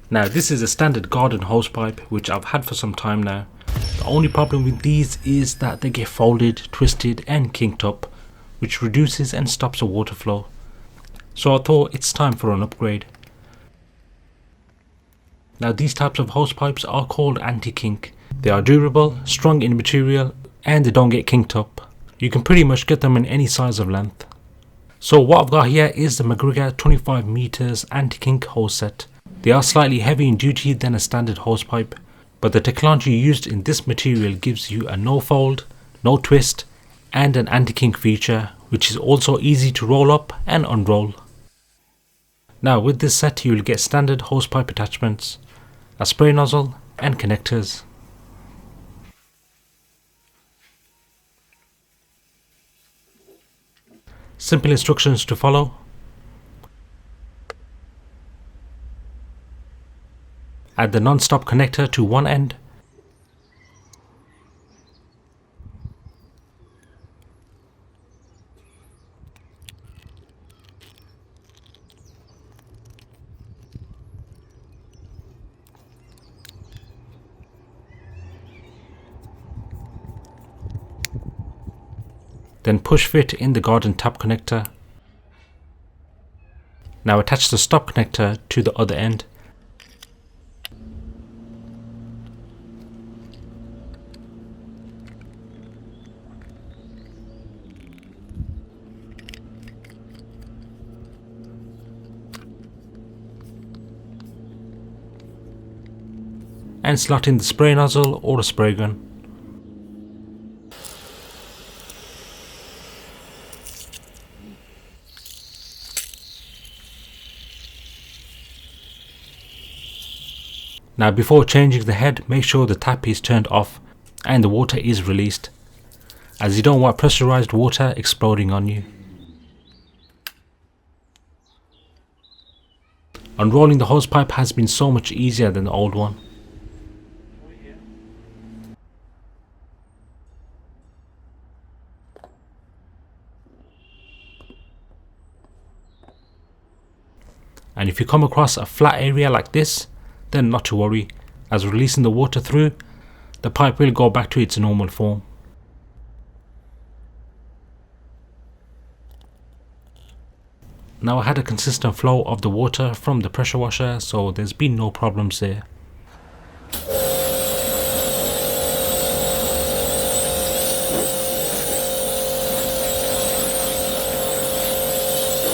Now this is a standard garden hosepipe which I've had for some time now. The only problem with these is that they get folded, twisted and kinked up, which reduces and stops the water flow. So I thought it's time for an upgrade. Now these types of hosepipes are called anti-kink. They are durable, strong in material and they don't get kinked up. You can pretty much get them in any size of length. So what I've got here is the McGregor 25 meters anti-kink hose set. They are slightly heavier in duty than a standard hosepipe, but the technology used in this material gives you a no fold, no twist and an anti-kink feature, which is also easy to roll up and unroll. Now with this set you will get standard hosepipe attachments, a spray nozzle and connectors. Simple instructions to follow. Add the non-stop connector to one end. Then push fit in the garden tap connector. Now attach the stop connector to the other end. And slot in the spray nozzle or a spray gun. Now before changing the head, make sure the tap is turned off and the water is released, as you don't want pressurized water exploding on you. Unrolling the hosepipe has been so much easier than the old one. And if you come across a flat area like this, then not to worry, as releasing the water through, the pipe will go back to its normal form. Now I had a consistent flow of the water from the pressure washer, so there's been no problems there.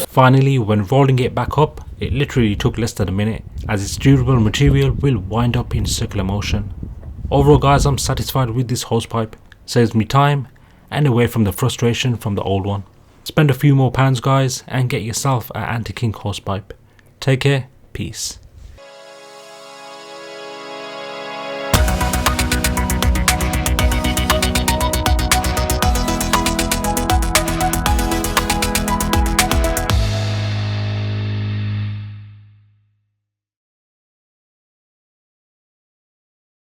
Finally, when rolling it back up, it literally took less than a minute, as its durable material will wind up in circular motion. Overall guys, I'm satisfied with this hosepipe. Saves me time and away from the frustration from the old one. Spend a few more pounds guys and get yourself an anti-kink hosepipe. Take care, peace.